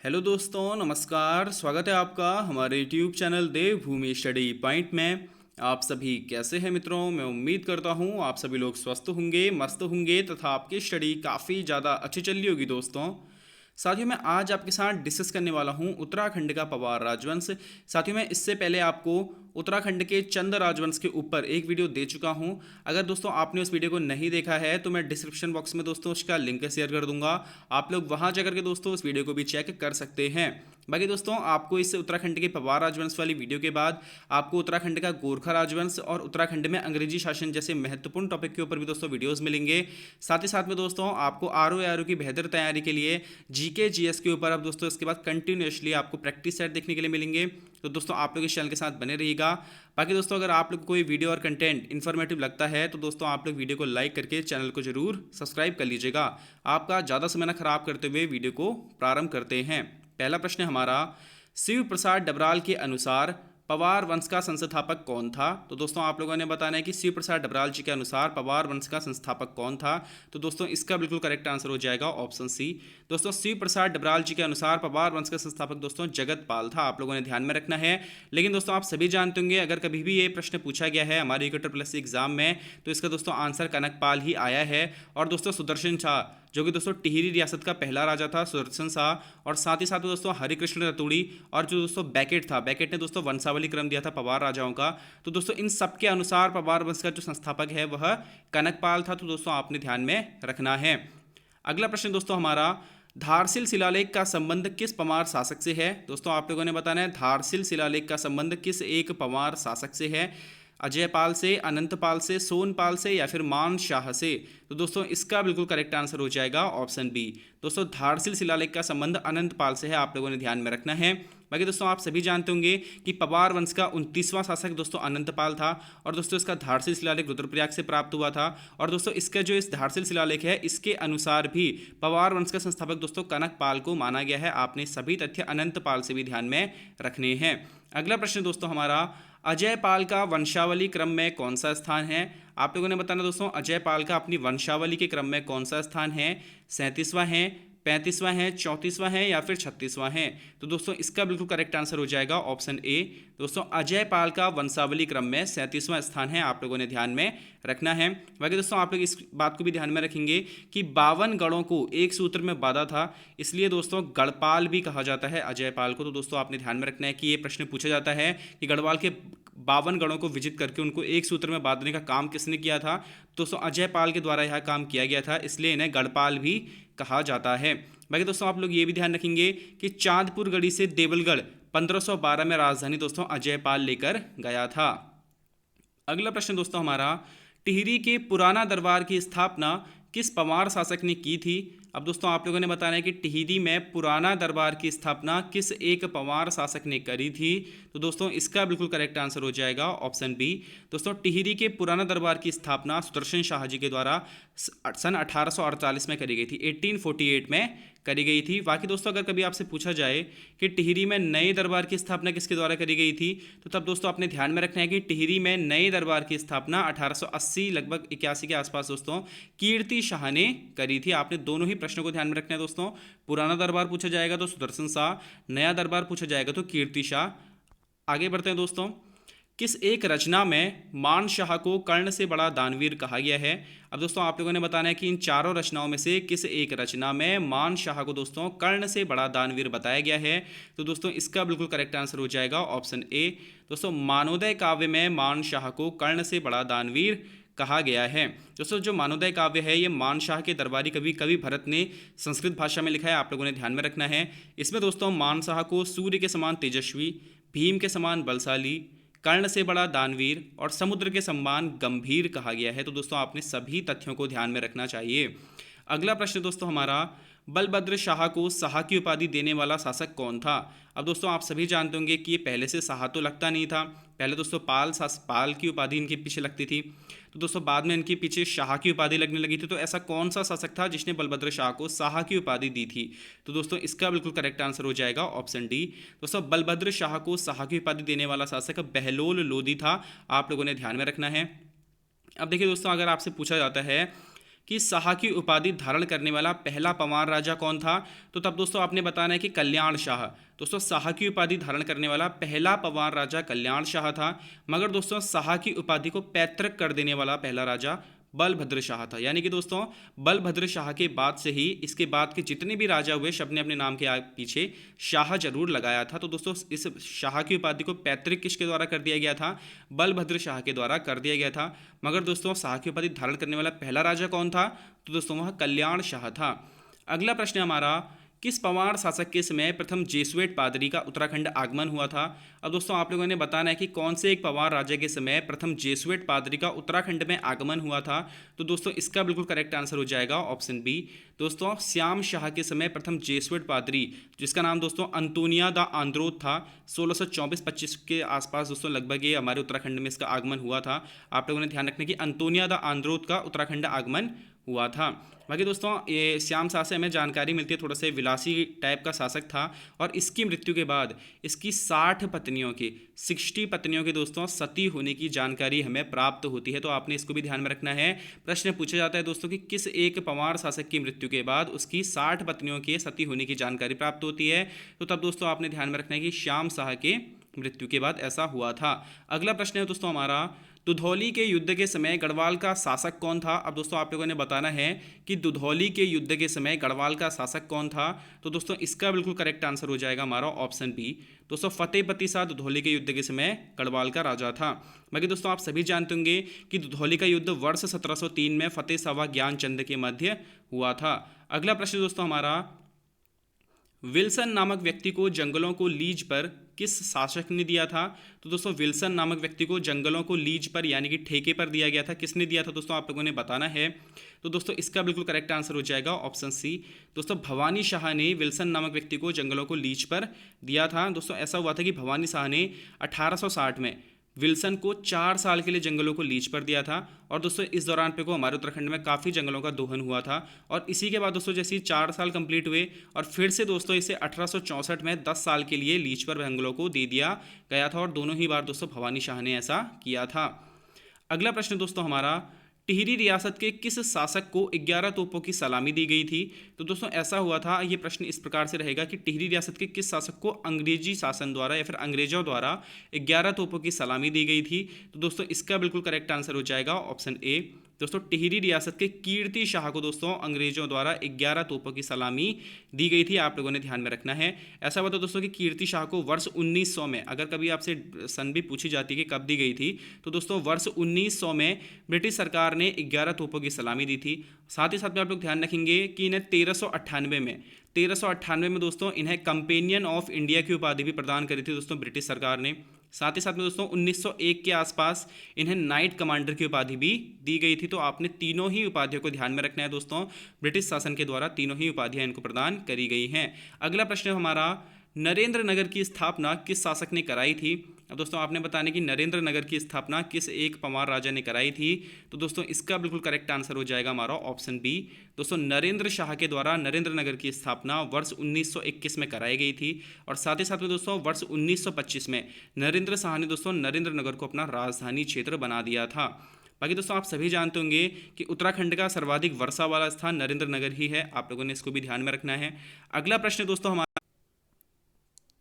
Hello दोस्तों, नमस्कार। स्वागत है आपका हमारे यूट्यूब चैनल देवभूमि स्टडी पॉइंट में। आप सभी कैसे हैं मित्रों? मैं उम्मीद करता हूं आप सभी लोग स्वस्थ होंगे, मस्त होंगे तथा आपकी स्टडी काफ़ी ज़्यादा अच्छी चल रही होगी दोस्तों। साथियों, मैं आज आपके साथ डिस्कस करने वाला हूं उत्तराखंड का पवार राजवंश। साथियों, मैं इससे पहले आपको उत्तराखंड के चंद राजवंश के ऊपर एक वीडियो दे चुका हूं। अगर दोस्तों आपने उस वीडियो को नहीं देखा है तो मैं डिस्क्रिप्शन बॉक्स में दोस्तों उसका लिंक शेयर कर दूंगा। आप लोग वहां जाकर के दोस्तों उस वीडियो को भी चेक कर सकते हैं। बाकी दोस्तों, आपको इस उत्तराखंड के पवार राजवंश वाली वीडियो के बाद आपको उत्तराखंड का गोरखा राजवंश और उत्तराखंड में अंग्रेजी शासन जैसे महत्वपूर्ण टॉपिक के ऊपर भी दोस्तों वीडियोस मिलेंगे। साथ ही साथ में दोस्तों आपको आर की बेहतर तैयारी के लिए जीके जीएस के ऊपर अब दोस्तों इसके बाद कंटिन्यूसली आपको प्रैक्टिस सेट देखने के लिए मिलेंगे। तो दोस्तों आप लोग इस चैनल के साथ बने रहिएगा। बाकी दोस्तों, अगर आप लोग को कोई वीडियो और कंटेंट इन्फॉर्मेटिव लगता है तो दोस्तों आप लोग वीडियो को लाइक करके चैनल को जरूर सब्सक्राइब कर लीजिएगा। आपका ज़्यादा समय न खराब करते हुए वीडियो को प्रारंभ करते हैं। पहला प्रश्न हमारा, शिव प्रसाद डबराल के अनुसार पवार वंश का संस्थापक कौन था? तो दोस्तों आप लोगों ने बताना है कि शिव प्रसाद डबराल जी के अनुसार पवार वंश का संस्थापक कौन था। तो दोस्तों इसका बिल्कुल करेक्ट आंसर हो जाएगा ऑप्शन सी। दोस्तों शिव प्रसाद डबराल जी के अनुसार पवार वंश का संस्थापक दोस्तों जगतपाल था। आप लोगों ने ध्यान में रखना है। लेकिन दोस्तों आप सभी जानते होंगे, अगर कभी भी ये प्रश्न पूछा गया है हमारे इक्वेटर प्लस एग्जाम में तो इसका दोस्तों आंसर कनकपाल ही आया है। और दोस्तों सुदर्शन शाह जो कि दोस्तों टिहरी रियासत का पहला राजा था, सुदर्शन शाह। और साथ ही साथ दोस्तों हरिकृष्ण रतूड़ी और जो दोस्तों बैकेट था, बैकेट ने दोस्तों वंशावली क्रम दिया था पवार राजाओं का। तो दोस्तों इन सब के अनुसार पवार वंश का जो संस्थापक है वह कनकपाल था। तो दोस्तों आपने ध्यान में रखना है। अगला प्रश्न दोस्तों हमारा, धारसिल शिलालेख का संबंध किस पवार शासक से है? दोस्तों आप लोगों ने बताना है धारसिल शिलालेख का संबंध किस एक पवार शासक से है। अजयपाल से, अनंतपाल से, सोनपाल से या फिर मान शाह से? तो दोस्तों इसका बिल्कुल करेक्ट आंसर हो जाएगा ऑप्शन बी। दोस्तों धारसिल शिलालेख का संबंध अनंतपाल से है। आप लोगों ने ध्यान में रखना है। बाकी दोस्तों आप सभी जानते होंगे कि पवार वंश का 29वां शासक दोस्तों अनंतपाल था। और दोस्तों इसका धारसिल शिलालेख रुद्रप्रयाग से प्राप्त हुआ था। और दोस्तों इसका जो इस धारसिल शिलालेख है इसके अनुसार भी पवार वंश का संस्थापक दोस्तों कनकपाल को माना गया है। आपने सभी तथ्य अनंतपाल से भी ध्यान में रखने हैं। अगला प्रश्न दोस्तों हमारा, अजयपाल का वंशावली क्रम में कौन सा स्थान है? आप लोगों ने बताना दोस्तों अजयपाल का अपनी वंशावली के क्रम में कौन सा स्थान है। 37वां है, 35वां है, 34वां है या फिर 36वां है? तो दोस्तों इसका बिल्कुल करेक्ट आंसर हो जाएगा ऑप्शन ए। दोस्तों अजयपाल का वंशावली क्रम में 37वां स्थान है। आप लोगों ने ध्यान में रखना है। बाकी दोस्तों आप लोग इस बात को भी ध्यान में रखेंगे कि 52 गढ़ों को एक सूत्र में बांधा था, इसलिए दोस्तों गढ़पाल भी कहा जाता है अजयपाल को। तो दोस्तों आपने ध्यान में रखना है कि ये प्रश्न पूछा जाता है कि गढ़वाल के 52 गढ़ों को विजित करके उनको एक सूत्र में बांधने का काम किसने किया था? दोस्तों अजयपाल के द्वारा यह काम किया गया था, इसलिए इन्हें गढ़पाल भी कहा जाता है। बाकी दोस्तों आप लोग ये भी ध्यान रखेंगे कि चांदपुर गढ़ी से देवलगढ़ 1512 में राजधानी दोस्तों अजयपाल लेकर गया था। अगला प्रश्न दोस्तों हमारा, टिहरी के पुराना दरबार की स्थापना किस पवार शासक ने की थी? अब दोस्तों आप लोगों ने बताना है कि टिहरी में पुराना दरबार की स्थापना किस एक पवार शासक ने करी थी। तो दोस्तों इसका बिल्कुल करेक्ट आंसर हो जाएगा ऑप्शन बी। दोस्तों टिहरी के पुराना दरबार की स्थापना सुदर्शन शाह जी के द्वारा सन 1848 में करी गई थी, 1848 में करी गई थी। बाकी दोस्तों अगर कभी आपसे पूछा जाए कि टिहरी में नए दरबार की स्थापना किसके द्वारा करी गई थी, तो तब दोस्तों आपने ध्यान में रखना है कि टिहरी में नए दरबार की स्थापना 1880 लगभग 81 के आसपास दोस्तों कीर्ति शाह ने करी थी। आपने दोनों ही प्रश्नों को ध्यान में रखना है दोस्तों। पुराना दरबार पूछा जाएगा तो सुदर्शन शाह, नया दरबार पूछा जाएगा तो कीर्ति शाह। आगे बढ़ते हैं दोस्तों, किस एक रचना में मान शाह को कर्ण से बड़ा दानवीर कहा गया है? अब दोस्तों आप लोगों ने बताना है कि इन चारों रचनाओं में से किस एक रचना में मान शाह को दोस्तों कर्ण से बड़ा दानवीर बताया गया है। तो दोस्तों इसका बिल्कुल करेक्ट आंसर हो जाएगा ऑप्शन ए। दोस्तों मानोदय काव्य में मान शाह को कर्ण से बड़ा दानवीर कहा गया है। दोस्तों जो मानोदय काव्य है ये मान शाह के दरबारी कवि भरत ने संस्कृत भाषा में लिखा है। आप लोगों ने ध्यान में रखना है। इसमें दोस्तों मान शाह को सूर्य के समान तेजस्वी, भीम के समान बलशाली, कर्ण से बड़ा दानवीर और समुद्र के समान गंभीर कहा गया है। तो दोस्तों आपने सभी तथ्यों को ध्यान में रखना चाहिए। अगला प्रश्न दोस्तों हमारा, बलभद्र शाह को शाह की उपाधि देने वाला शासक कौन था? अब दोस्तों आप सभी जानते होंगे कि ये पहले से शाह तो लगता नहीं था। पहले दोस्तों पाल की उपाधि इनके पीछे लगती थी। तो दोस्तों बाद में इनके पीछे शाह की उपाधि लगने लगी थी। तो ऐसा कौन सा शासक था जिसने बलभद्र शाह को शाह की उपाधि दी थी? तो दोस्तों इसका बिल्कुल करेक्ट आंसर हो जाएगा ऑप्शन डी। दोस्तों बलभद्र शाह को शाह की उपाधि देने वाला शासक बहलोल लोदी था। आप लोगों ने ध्यान में रखना है। अब देखिए दोस्तों, अगर आपसे पूछा जाता है कि शाह की उपाधि धारण करने वाला पहला पंवार राजा कौन था? तो तब दोस्तों आपने बताना है कि कल्याण शाह। दोस्तों शाह की उपाधि धारण करने वाला पहला पंवार राजा कल्याण शाह था। मगर दोस्तों शाह की उपाधि को पैतृक कर देने वाला पहला राजा बलभद्र शाह था। यानी कि दोस्तों बलभद्र शाह के बाद से ही इसके बाद के जितने भी राजा हुए सबने अपने नाम के पीछे शाह जरूर लगाया था। तो दोस्तों इस शाह की उपाधि को पैतृक किसके द्वारा कर दिया गया था? बलभद्र शाह के द्वारा कर दिया गया था। मगर दोस्तों शाह की उपाधि धारण करने वाला पहला राजा कौन था? तो दोस्तों वह कल्याण शाह था। अगला प्रश्न हमारा, किस पंवार शासक के समय प्रथम जेसुएट पादरी का उत्तराखंड आगमन हुआ था? अब दोस्तों आप लोगों ने बताना है कि कौन से एक पंवार राजा के समय प्रथम जेसुएट पादरी का उत्तराखंड में आगमन हुआ था। तो दोस्तों इसका बिल्कुल करेक्ट आंसर हो जाएगा ऑप्शन बी। दोस्तों श्याम शाह के समय प्रथम जेसुएट पादरी, जिसका नाम दोस्तों अंतोनिया द आंद्रोथ था, 1624-25 के आसपास दोस्तों लगभग ये हमारे उत्तराखंड में इसका आगमन हुआ था। आप लोगों ने ध्यान रखना कि अंतोनिया द आंद्रोथ का उत्तराखंड आगमन हुआ था। बाकी दोस्तों ये श्याम शाह से हमें जानकारी मिलती है, थोड़ा सा विलासी टाइप का शासक था और इसकी मृत्यु के बाद इसकी 60 पत्नियों के दोस्तों सती होने की जानकारी हमें प्राप्त होती है। तो आपने इसको भी ध्यान में रखना है। प्रश्न पूछा जाता है दोस्तों कि किस एक पंवार शासक की मृत्यु के बाद उसकी 60 पत्नियों के सती होने की जानकारी प्राप्त होती है। तो तब दोस्तों आपने ध्यान में रखना है कि श्याम शाह के मृत्यु के बाद ऐसा हुआ था। अगला प्रश्न है दोस्तों हमारा, दुधौली के युद्ध के समय गढ़वाल का शासक कौन था? अब दोस्तों आप लोगों ने बताना है कि दुधौली के युद्ध के समय गढ़वाल का शासक कौन था। तो दोस्तों इसका बिल्कुल करेक्ट आंसर हो जाएगा हमारा ऑप्शन बी। दोस्तों फतेहपति शाह दुधौली के युद्ध के समय गढ़वाल का राजा था। बाकी दोस्तों आप सभी जानते होंगे कि दुधौली का युद्ध वर्ष 1703 में फतेह शाह ज्ञानचंद के मध्य हुआ था। अगला प्रश्न दोस्तों हमारा, विल्सन नामक व्यक्ति को जंगलों को लीज पर किस शासक ने दिया था? तो दोस्तों विल्सन नामक व्यक्ति को जंगलों को लीज पर यानी कि ठेके पर दिया गया था। किसने दिया था दोस्तों आप लोगों ने बताना है। तो दोस्तों इसका बिल्कुल करेक्ट आंसर हो जाएगा ऑप्शन सी। दोस्तों भवानी शाह ने विल्सन नामक व्यक्ति को जंगलों को लीज पर दिया था। दोस्तों ऐसा हुआ था कि भवानी शाह ने 1860 में विल्सन को 4 साल के लिए जंगलों को लीज पर दिया था। और दोस्तों इस दौरान पे को हमारे उत्तराखंड में काफ़ी जंगलों का दोहन हुआ था। और इसी के बाद दोस्तों जैसे ही 4 साल कंप्लीट हुए और फिर से दोस्तों इसे 1864 में 10 साल के लिए लीज पर जंगलों को दे दिया गया था। और दोनों ही बार दोस्तों भवानी शाह ने ऐसा किया था। अगला प्रश्न दोस्तों हमारा, टिहरी रियासत के किस शासक को 11 तोपों की सलामी दी गई थी? तो दोस्तों ऐसा हुआ था, ये प्रश्न इस प्रकार से रहेगा कि टिहरी रियासत के किस शासक को अंग्रेजी शासन द्वारा या फिर अंग्रेजों द्वारा 11 तोपों की सलामी दी गई थी? तो दोस्तों इसका बिल्कुल करेक्ट आंसर हो जाएगा ऑप्शन ए। दोस्तों टिहरी रियासत के कीर्ति शाह को दोस्तों अंग्रेजों द्वारा 11 तोपों की सलामी दी गई थी। आप लोगों ने ध्यान में रखना है। ऐसा हुआ था दोस्तों कि कीर्ति शाह को वर्ष 1900 में, अगर कभी आपसे सन भी पूछी जाती है कि कब दी गई थी, तो दोस्तों वर्ष 1900 में ब्रिटिश सरकार ने 11 तोपों की सलामी दी थी। साथ ही साथ में आप लोग ध्यान रखेंगे कि इन्हें 1398 में दोस्तों इन्हें कंपेनियन ऑफ इंडिया की उपाधि भी प्रदान करी थी दोस्तों ब्रिटिश सरकार ने। साथ ही साथ में दोस्तों 1901 के आसपास इन्हें नाइट कमांडर की उपाधि भी दी गई थी। तो आपने तीनों ही उपाधियों को ध्यान में रखना है दोस्तों। ब्रिटिश शासन के द्वारा तीनों ही उपाधियां इनको प्रदान करी गई हैं। अगला प्रश्न हमारा, नरेंद्र नगर की स्थापना किस शासक ने कराई थी? अब दोस्तों आपने बताने कि नरेंद्र नगर की स्थापना किस एक पंवार राजा ने कराई थी? तो दोस्तों इसका बिल्कुल करेक्ट आंसर हो जाएगा हमारा ऑप्शन बी। दोस्तों नरेंद्र शाह के द्वारा नरेंद्र नगर की स्थापना वर्ष 1921 में कराई गई थी। और साथ ही साथ में दोस्तों वर्ष 1925 में नरेंद्र शाह ने दोस्तों नरेंद्र नगर को अपना राजधानी क्षेत्र बना दिया था। बाकी दोस्तों आप सभी जानते होंगे कि उत्तराखंड का सर्वाधिक वर्षा वाला स्थान नरेंद्र नगर ही है। आप लोगों ने इसको भी ध्यान में रखना है। अगला प्रश्न दोस्तों हमारा,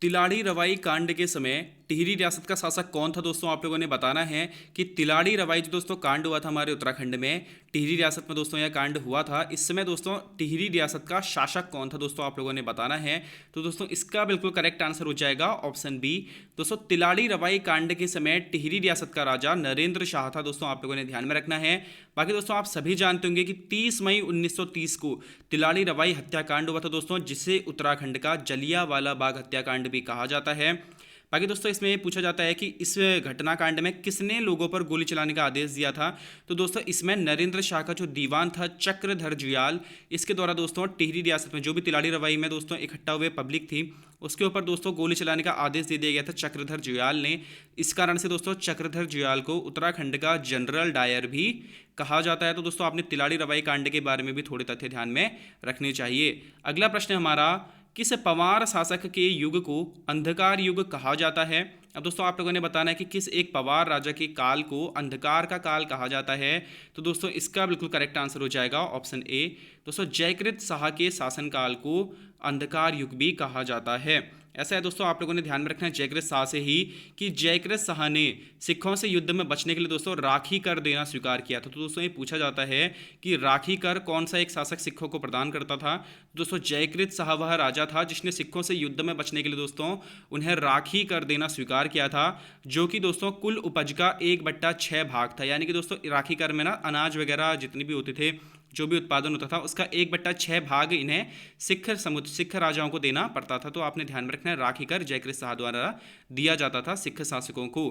तिलाड़ी रवाई कांड के समय टिहरी रियासत का शासक कौन था? दोस्तों आप लोगों ने बताना है कि तिलाड़ी रवाई जो दोस्तों कांड हुआ था हमारे उत्तराखंड में, टिहरी रियासत में दोस्तों यह कांड हुआ था। इस समय दोस्तों टिहरी रियासत का शासक कौन था दोस्तों आप लोगों ने बताना है। तो दोस्तों इसका बिल्कुल करेक्ट आंसर हो जाएगा ऑप्शन बी। दोस्तों तिलाड़ी रवाई कांड के समय टिहरी रियासत का राजा नरेंद्र शाह था। दोस्तों आप लोगों ने ध्यान में रखना है। बाकी दोस्तों आप सभी जानते होंगे कि 30 मई 1930 को तिलाड़ी रवाई हत्याकांड हुआ था दोस्तों, जिसे उत्तराखंड का जलियांवाला बाग हत्याकांड भी कहा जाता है। बाकी दोस्तों इसमें ये पूछा जाता है कि इस घटनाकांड में किसने लोगों पर गोली चलाने का आदेश दिया था? तो दोस्तों इसमें नरेंद्र शाह का जो दीवान था चक्रधर जुयाल, इसके द्वारा दोस्तों टिहरी रियासत में जो भी तिलाड़ी रवाई में दोस्तों इकट्ठा हुए पब्लिक थी, उसके ऊपर दोस्तों गोली चलाने का आदेश दे दिया गया था चक्रधर जुयाल ने। इस कारण से दोस्तों चक्रधर जुयाल को उत्तराखंड का जनरल डायर भी कहा जाता है। तो दोस्तों आपने तिलाड़ी रवाई कांड के बारे में भी थोड़े तथ्य ध्यान में रखने चाहिए। अगला प्रश्न हमारा, किस पंवार शासक के युग को अंधकार युग कहा जाता है? अब दोस्तों आप लोगों ने बताना है कि किस एक पवार राजा के काल को अंधकार का काल कहा जाता है। तो दोस्तों इसका बिल्कुल करेक्ट आंसर हो जाएगा ऑप्शन ए। दोस्तों जयकृत शाह के शासनकाल को अंधकार युग भी कहा जाता है। ऐसा है दोस्तों, आप लोगों ने ध्यान में रखना है जयकृत शाह से ही कि जयकृत शाह ने सिखों से युद्ध में बचने के लिए दोस्तों राखी कर देना स्वीकार किया था। तो दोस्तों ये पूछा जाता है कि राखी कर कौन सा एक शासक सिखों को प्रदान करता था। दोस्तों जयकृत शाह वह राजा था जिसने सिखों से युद्ध में बचने के लिए दोस्तों उन्हें राखी कर देना स्वीकार किया था, जो कि दोस्तों कुल उपज का 1/6 भाग था। यानी कि दोस्तों राखी कर में ना अनाज वगैरह जितने भी होते थे, जो भी उत्पादन होता था, उसका 1/6 भाग इन्हें सिख राजाओं को देना पड़ता था। तो आपने ध्यान में रखना है राखी कर जयकृत शाह द्वारा दिया जाता था सिख शासकों को।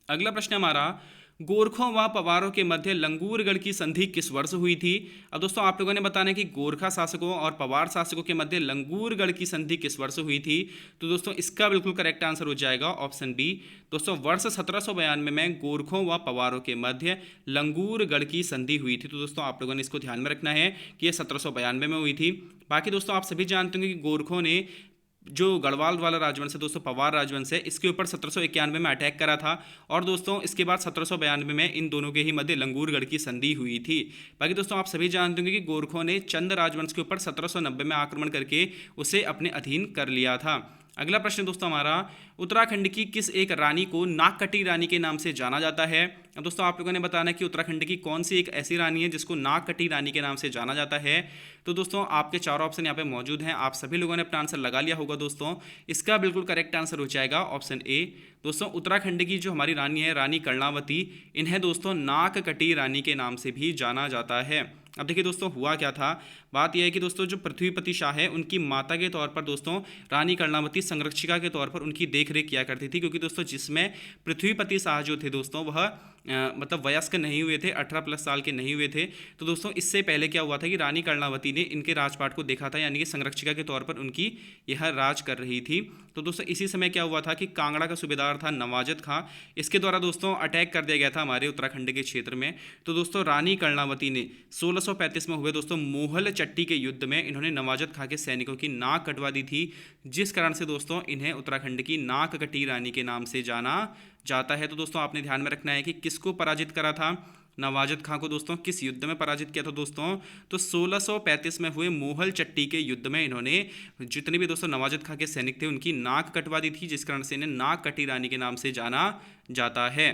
अगला प्रश्न हमारा, गोरखों व पवारों के मध्य लंगूरगढ़ की संधि किस वर्ष हुई थी। अब दोस्तों आप लोगों ने बताना है कि गोरखा शासकों और पवार शासकों के मध्य लंगूरगढ़ की संधि किस वर्ष हुई थी। तो दोस्तों इसका बिल्कुल करेक्ट आंसर हो जाएगा ऑप्शन बी। दोस्तों वर्ष 1792 में गोरखों व पवारों के मध्य लंगूरगढ़ की संधि हुई थी। तो दोस्तों आप लोगों ने इसको ध्यान में रखना है कि यह 1792 में हुई थी। बाकी दोस्तों आप सभी जानते होंगे कि गोरखों ने जो गढ़वाल वाला राजवंश है दोस्तों, पवार राजवंश है, इसके ऊपर 1791 में अटैक करा था। और दोस्तों इसके बाद 1792 में इन दोनों के ही मध्य लंगूरगढ़ की संधि हुई थी। बाकी दोस्तों आप सभी जानते होंगे कि गोरखों ने चंद राजवंश के ऊपर 1790 में आक्रमण करके उसे अपने अधीन कर लिया था। अगला प्रश्न दोस्तों हमारा, उत्तराखंड की किस एक रानी को नागकटी रानी के नाम से जाना जाता है। अब दोस्तों आप लोगों ने बताना है कि उत्तराखंड की कौन सी एक ऐसी रानी है जिसको नागकटी रानी के नाम से जाना जाता है। तो दोस्तों आपके चारों ऑप्शन यहाँ पे मौजूद हैं, आप सभी लोगों ने अपना आंसर लगा लिया होगा। दोस्तों इसका बिल्कुल करेक्ट आंसर हो जाएगा ऑप्शन ए। दोस्तों उत्तराखंड की जो हमारी रानी है, रानी कर्णावती, इन्हें दोस्तों नागकटी रानी के नाम से भी जाना जाता है। अब देखिए दोस्तों हुआ क्या था, बात यह है कि दोस्तों जो पृथ्वीपति शाह है उनकी माता के तौर पर दोस्तों रानी कर्णावती संरक्षिका के तौर पर उनकी देखरेख किया करती थी, क्योंकि दोस्तों जिसमें पृथ्वीपति शाह जो थे दोस्तों वह मतलब वयस्क नहीं हुए थे, 18+ साल के नहीं हुए थे। तो दोस्तों इससे पहले क्या हुआ था कि रानी कर्णावती ने इनके राजपाट को देखा था, यानी कि संरक्षिका के तौर पर उनकी यह राज कर रही थी। तो दोस्तों इसी समय क्या हुआ था कि कांगड़ा का सूबेदार था नवाजत खां, इसके द्वारा दोस्तों अटैक कर दिया गया था हमारे उत्तराखंड के क्षेत्र में। तो दोस्तों रानी कर्णावती ने 1635 में हुए दोस्तों मोहल चट्टी के युद्ध में इन्होंने नवाजत खां के सैनिकों की नाक कटवा दी थी, जिस कारण से दोस्तों इन्हें उत्तराखंड की नाक कटी रानी के नाम से जाना जाता है। तो दोस्तों आपने ध्यान में रखना है कि किसको पराजित करा था, नवाजत खां को दोस्तों किस युद्ध में पराजित किया था दोस्तों, तो 1635 में हुए मोहल चट्टी के युद्ध में इन्होंने जितने भी दोस्तों नवाजत खां के सैनिक थे उनकी नाक कटवा दी थी, जिस कारण से इन्हें नाक कटी रानी के नाम से जाना जाता है।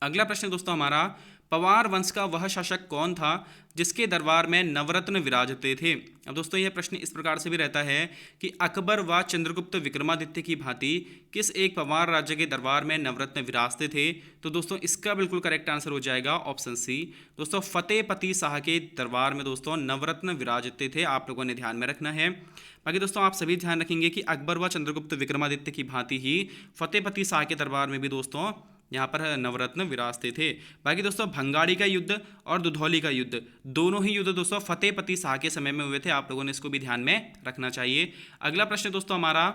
अगला प्रश्न दोस्तों हमारा, पवार वंश का वह शासक कौन था जिसके दरबार में नवरत्न विराजते थे। अब दोस्तों यह प्रश्न इस प्रकार से भी रहता है कि अकबर व चंद्रगुप्त विक्रमादित्य की भांति किस एक पवार राज्य के दरबार में नवरत्न विराजते थे। तो दोस्तों इसका बिल्कुल करेक्ट आंसर हो जाएगा ऑप्शन सी। दोस्तों फतेहपति शाह के दरबार में दोस्तों नवरत्न विराजते थे, आप लोगों ने ध्यान में रखना है। बाकी दोस्तों आप सभी ध्यान रखेंगे कि अकबर व चंद्रगुप्त विक्रमादित्य की भांति ही फतेहपति शाह के दरबार में भी दोस्तों यहाँ पर नवरत्न विराजते थे। बाकी दोस्तों भंगाड़ी का युद्ध और दुधौली का युद्ध, दोनों ही युद्ध दोस्तों फतेहपति शाह के समय में हुए थे, आप लोगों ने इसको भी ध्यान में रखना चाहिए। अगला प्रश्न दोस्तों हमारा,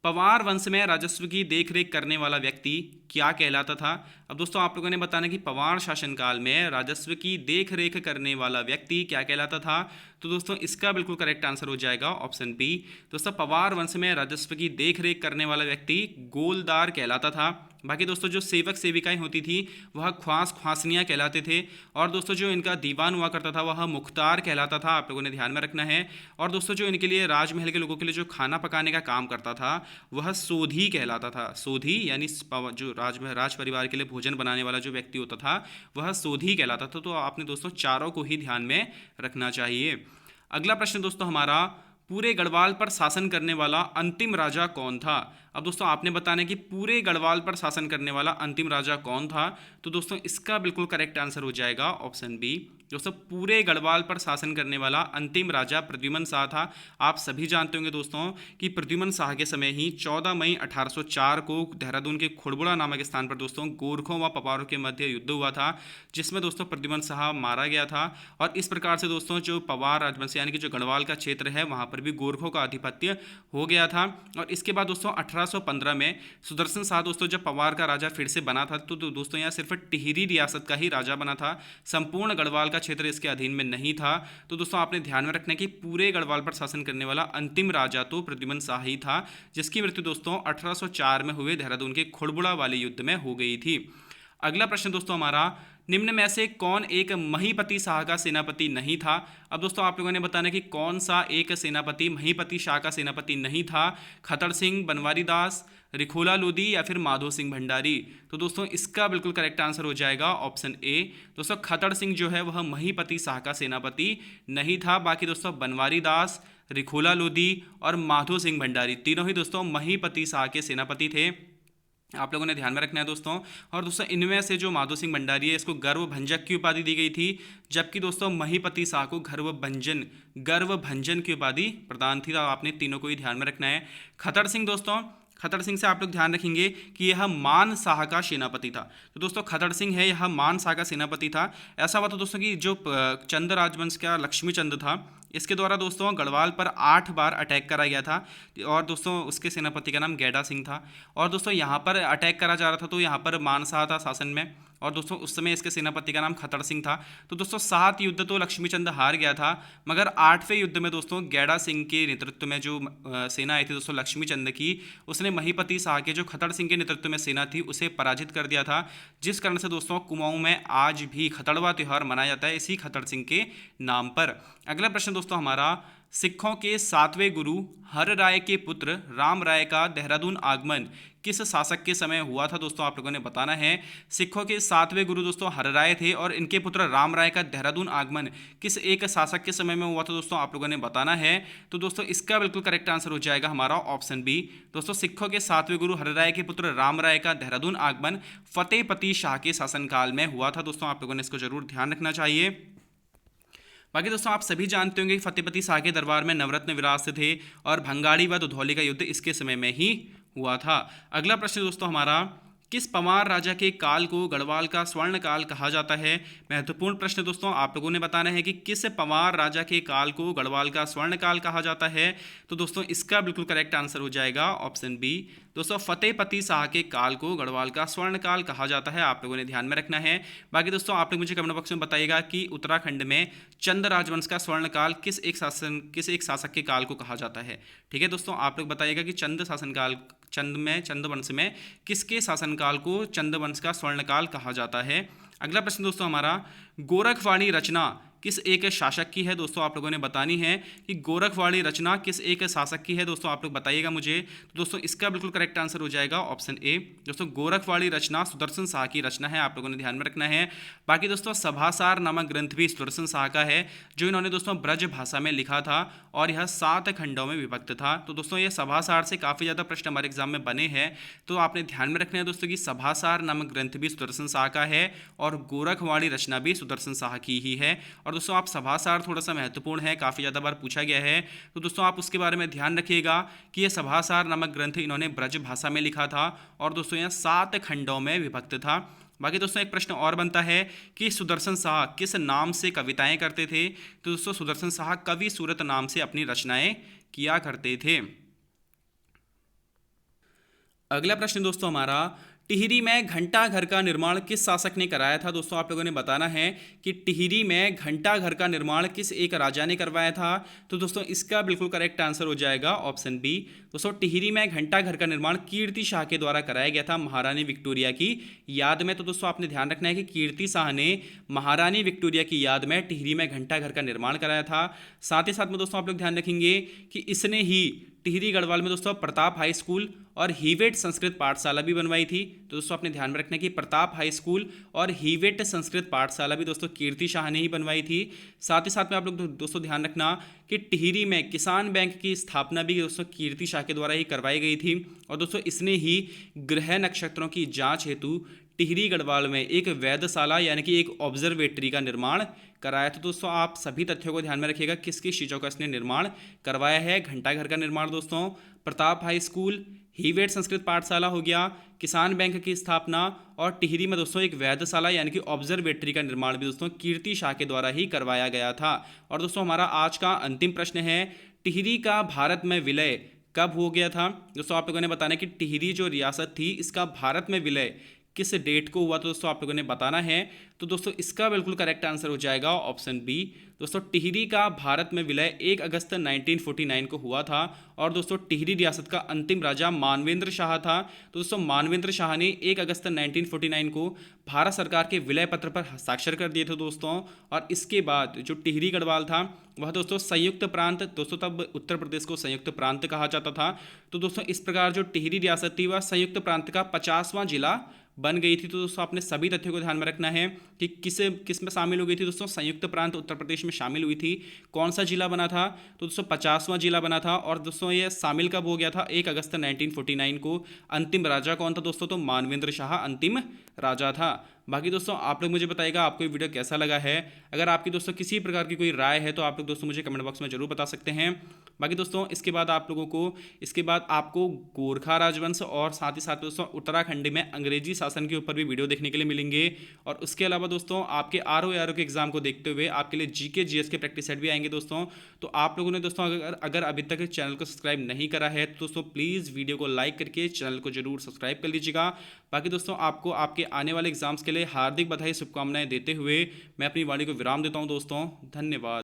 पवार वंश में राजस्व की देखरेख करने वाला व्यक्ति क्या कहलाता था। अब दोस्तों आप लोगों ने बताना कि पवार शासनकाल में राजस्व की देखरेख करने वाला व्यक्ति क्या कहलाता था। तो दोस्तों इसका बिल्कुल करेक्ट आंसर हो जाएगा ऑप्शन बी। दोस्तों पवार वंश में राजस्व की देखरेख करने वाला व्यक्ति गोलदार कहलाता था। बाकी दोस्तों जो सेवक सेविकाएं होती थी वह ख्वास ख्वासनियाँ कहलाते थे, और दोस्तों जो इनका दीवान हुआ करता था वह मुख्तार कहलाता था, आप लोगों ने ध्यान में रखना है। और दोस्तों जो इनके लिए राजमहल के लोगों के लिए जो खाना पकाने का काम करता था वह सोधी कहलाता था। सोधी यानी जो राज परिवार के लिए भोजन बनाने वाला जो व्यक्ति होता था वह सोधी कहलाता था। तो आपने दोस्तों चारों को ही ध्यान में रखना चाहिए। अगला प्रश्न दोस्तों हमारा, पूरे गढ़वाल पर शासन करने वाला अंतिम राजा कौन था। अब दोस्तों आपने बताना है कि पूरे गढ़वाल पर शासन करने वाला अंतिम राजा कौन था। तो दोस्तों इसका बिल्कुल करेक्ट आंसर हो जाएगा ऑप्शन बी। दोस्तों पूरे गढ़वाल पर शासन करने वाला अंतिम राजा प्रद्युमन शाह था। आप सभी जानते होंगे दोस्तों कि प्रद्युमन शाह के समय ही 14 मई 1804 को देहरादून के खुड़बुड़ा नामक स्थान पर दोस्तों गोरखों व पवारों के मध्य युद्ध हुआ था, जिसमें दोस्तों प्रद्युमन शाह मारा गया था। और इस प्रकार से दोस्तों जो पवार राजवंश यानी कि जो गढ़वाल का क्षेत्र है वहाँ पर भी गोरखों का आधिपत्य हो गया था। और इसके बाद दोस्तों 1815 में सुदर्शन शाह दोस्तों जब पवार का राजा फिर से बना था, तो दोस्तों यहाँ सिर्फ टिहरी रियासत का ही राजा बना था, संपूर्ण गढ़वाल का क्षेत्र इसके अधीन में नहीं था। तो दोस्तों आपने ध्यान में रखना है कि पूरे गढ़वाल पर शासन करने वाला अंतिम राजा तो प्रद्युम्न शाह ही था, जिसकी मृत्यु दोस्तों 1804 में हुए देहरादून के खुड़बुड़ा वाले युद्ध में हो गई थी। अगला प्रश्न दोस्तों हमारा, निम्न में से कौन एक महीपति शाह का सेनापति नहीं था। अब दोस्तों आप लोगों ने बताना कि कौन सा एक सेनापति महीपति शाह का सेनापति नहीं था। खतर सिंह, बनवारी दास, रिखोला लोधी या फिर माधो सिंह भंडारी। तो दोस्तों इसका बिल्कुल करेक्ट आंसर हो जाएगा ऑप्शन ए। दोस्तों खतर सिंह जो है वह महीपति शाह का सेनापति नहीं था। बाकी दोस्तों बनवारी दास, रिखोला लोधी और माधो सिंह भंडारी तीनों ही दोस्तों महीपति शाह के सेनापति थे। आप लोगों ने ध्यान में रखना है दोस्तों। और दोस्तों इनमें से जो माधो सिंह भंडारी है इसको गर्व भंजक की उपाधि दी गई थी, जबकि दोस्तों महीपति शाह को गर्व भंजन की उपाधि प्रदान थी। तो आपने तीनों को ही ध्यान में रखना है। खतर सिंह दोस्तों, खतर सिंह से आप लोग ध्यान रखेंगे कि यह मान शाह का सेनापति था। तो दोस्तों खतर सिंह है यह मान शाह का सेनापति था। ऐसा हुआ था दोस्तों कि जो चंद राजवंश का लक्ष्मी चंद था, इसके द्वारा दोस्तों गढ़वाल पर 8 बार अटैक करा गया था, और दोस्तों उसके सेनापति का नाम गैडा सिंह था। और दोस्तों यहाँ पर अटैक करा जा रहा था तो यहाँ पर मान शाह था शासन में, और दोस्तों उस समय इसके सेनापति का नाम खतर सिंह था। तो दोस्तों 7 युद्ध तो लक्ष्मीचंद हार गया था, मगर 8वें युद्ध में दोस्तों गैडा सिंह के नेतृत्व में जो सेना आई थी दोस्तों लक्ष्मीचंद की, उसने महीपति शाह के जो खतर सिंह के नेतृत्व में सेना थी उसे पराजित कर दिया था, जिस कारण से दोस्तों कुमाऊं में आज भी खतड़वा त्यौहार मनाया जाता है इसी खतर सिंह के नाम पर। अगला प्रश्न दोस्तों हमारा, सिखों के 7वें गुरु हर राय के पुत्र राम राय का देहरादून आगमन किस शासक के समय हुआ था। दोस्तों आप लोगों ने बताना है। सिखों के 7वें गुरु दोस्तों हर राय थे, और इनके पुत्र राम राय का देहरादून आगमन किस एक शासक के समय में हुआ था दोस्तों आप लोगों ने बताना है। तो दोस्तों इसका बिल्कुल करेक्ट आंसर हो जाएगा हमारा ऑप्शन बी। दोस्तों सिखों के 7वें गुरु हर राय के पुत्र राम राय का देहरादून आगमन फतेहपति शाह के शासनकाल में हुआ था। दोस्तों आप लोगों ने इसको जरूर ध्यान रखना चाहिए। बाकी दोस्तों आप सभी जानते होंगे कि फतेहपति शाह के दरबार में नवरत्न विरासत थे, और भंगाड़ी व दुधौली का युद्ध इसके समय में ही हुआ था। अगला प्रश्न दोस्तों हमारा, किस पवार राजा के काल को गढ़वाल का स्वर्ण काल कहा जाता है। महत्वपूर्ण प्रश्न दोस्तों आप लोगों ने बताना है कि किस पवार राजा के काल को गढ़वाल का स्वर्ण काल कहा जाता है। तो दोस्तों इसका बिल्कुल करेक्ट आंसर हो जाएगा ऑप्शन बी। दोस्तों फतेहपति शाह के काल को गढ़वाल का स्वर्ण काल कहा जाता है, आप लोगों ने ध्यान में रखना है। बाकी दोस्तों आप लोग मुझे कमेंट बॉक्स में बताइएगा कि उत्तराखंड में चंद राजवंश का स्वर्ण काल किस एक शासक के काल को कहा जाता है। ठीक है दोस्तों, आप लोग बताइएगा कि चंद वंश में किसके शासनकाल को चंद वंश का स्वर्णकाल कहा जाता है। अगला प्रश्न दोस्तों हमारा, गोरखवाणी रचना किस एक शासक की है। दोस्तों आप लोगों ने बतानी है कि गोरखवाणी रचना किस एक शासक की है। दोस्तों आप लोग बताइएगा मुझे। तो दोस्तों इसका बिल्कुल करेक्ट आंसर हो जाएगा ऑप्शन ए। दोस्तों गोरखवाणी रचना सुदर्शन शाह की रचना है, आप लोगों ने ध्यान में रखना है। बाकी दोस्तों सभासार नामक ग्रंथ भी सुदर्शन शाह का है, जो इन्होंने दोस्तों ब्रज भाषा में लिखा था, और यह 7 खंडों में विभक्त था। तो दोस्तों ये सभासार से काफ़ी ज़्यादा प्रश्न हमारे एग्जाम में बने हैं, तो आपने ध्यान में रखना है दोस्तों कि सभासार नामक ग्रंथ भी सुदर्शन शाह का है, और गोरखवाणी रचना भी सुदर्शन शाह की ही है। और दोस्तों आप सभासार थोड़ा सा महत्वपूर्ण है, काफ़ी ज़्यादा बार पूछा गया है, तो दोस्तों आप उसके बारे में ध्यान रखिएगा कि यह सभासार नामक ग्रंथ इन्होंने ब्रज भाषा में लिखा था, और दोस्तों यह 7 खंडों में विभक्त था। बाकी दोस्तों एक प्रश्न और बनता है कि सुदर्शन शाह किस नाम से कविताएं करते थे। तो दोस्तों सुदर्शन शाह कवि सूरत नाम से अपनी रचनाएं किया करते थे। अगला प्रश्न दोस्तों हमारा, टिहरी में घंटा घर का निर्माण किस शासक ने कराया था। दोस्तों आप लोगों ने बताना है कि टिहरी में घंटा घर का निर्माण किस एक राजा ने करवाया था। तो दोस्तों इसका बिल्कुल करेक्ट आंसर हो जाएगा ऑप्शन बी। दोस्तों टिहरी में घंटा घर का निर्माण कीर्ति शाह के द्वारा कराया गया था, महारानी विक्टोरिया की याद में। तो दोस्तों आपने ध्यान रखना है कि कीर्ति शाह ने महारानी विक्टोरिया की याद में टिहरी में घंटा घर का निर्माण कराया था। साथ ही साथ में दोस्तों आप लोग ध्यान रखेंगे कि इसने ही टिहरी गढ़वाल में दोस्तों प्रताप हाई स्कूल और हीवेट संस्कृत पाठशाला भी बनवाई थी। तो दोस्तों अपने ध्यान में रखना है कि प्रताप हाई स्कूल और हीवेट संस्कृत पाठशाला भी दोस्तों कीर्ति शाह ने ही बनवाई थी। साथ ही साथ में आप लोग दोस्तों ध्यान रखना कि टिहरी में किसान बैंक की स्थापना भी दोस्तों कीर्ति शाह के द्वारा ही करवाई गई थी। और दोस्तों इसने ही ग्रह नक्षत्रों की जाँच हेतु टिहरी गढ़वाल में एक वेधशाला यानी कि एक ऑब्जर्वेटरी का निर्माण कराया था। दोस्तों आप सभी तथ्यों को ध्यान में रखिएगा, किस किस चीज़ों का इसने निर्माण करवाया है। घंटाघर का निर्माण दोस्तों, Pratap high school, Hewett Sanskrit पाठशाला हो गया, किसान बैंक की स्थापना, और टिहरी में दोस्तों एक वेधशाला यानी कि ऑब्जर्वेटरी का निर्माण भी दोस्तों कीर्ति शाह के द्वारा ही करवाया गया था। और दोस्तों हमारा आज का अंतिम प्रश्न है, टिहरी का भारत में विलय कब हो गया था? दोस्तों आप लोगों ने बताना है कि टिहरी जो रियासत थी इसका भारत में विलय किस डेट को हुआ, तो दोस्तों आप लोगों ने बताना है। तो दोस्तों इसका बिल्कुल करेक्ट आंसर हो जाएगा ऑप्शन बी। दोस्तों टिहरी का भारत में विलय 1 अगस्त 1949 को हुआ था। और दोस्तों टिहरी रियासत का अंतिम राजा मानवेंद्र शाह था। तो दोस्तों मानवेंद्र शाह ने 1 अगस्त 1949 को भारत सरकार के विलय पत्र पर हस्ताक्षर कर दिए थे दोस्तों। और इसके बाद जो टिहरी गढ़वाल था वह दोस्तों संयुक्त प्रांत, दोस्तों तब उत्तर प्रदेश को संयुक्त प्रांत कहा जाता था। तो दोस्तों इस प्रकार जो टिहरी रियासत थी वह संयुक्त प्रांत का 50वां जिला बन गई थी। तो दोस्तों आपने सभी तथ्यों को ध्यान में रखना है कि किस में शामिल हो गई थी। दोस्तों संयुक्त प्रांत उत्तर प्रदेश में शामिल हुई थी। कौन सा जिला बना था? तो दोस्तों 50वां जिला बना था। और दोस्तों ये शामिल कब हो गया था? 1 अगस्त 1949 को। अंतिम राजा कौन था दोस्तों? तो मानवेंद्र शाह अंतिम राजा था। बाकी दोस्तों आप लोग मुझे बताइएगा आपको ये वीडियो कैसा लगा है। अगर आपकी दोस्तों किसी प्रकार की कोई राय है तो आप लोग दोस्तों मुझे कमेंट बॉक्स में जरूर बता सकते हैं। बाकी दोस्तों इसके बाद आपको गोरखा राजवंश और साथ ही साथ दोस्तों उत्तराखंड में अंग्रेजी शासन के ऊपर भी वीडियो देखने के लिए मिलेंगे। और उसके अलावा दोस्तों आपके आर के एग्जाम को देखते हुए आपके लिए जीके जीएस के प्रैक्टिस सेट भी आएंगे दोस्तों। तो आप लोगों ने दोस्तों अगर अभी तक चैनल को सब्सक्राइब नहीं करा है तो दोस्तों प्लीज़ वीडियो को लाइक करके चैनल को जरूर सब्सक्राइब कर लीजिएगा। बाकी दोस्तों आपको आपके आने वाले एग्जाम्स के लिए हार्दिक बधाई शुभकामनाएं देते हुए मैं अपनी वाणी को विराम देता हूं दोस्तों। धन्यवाद।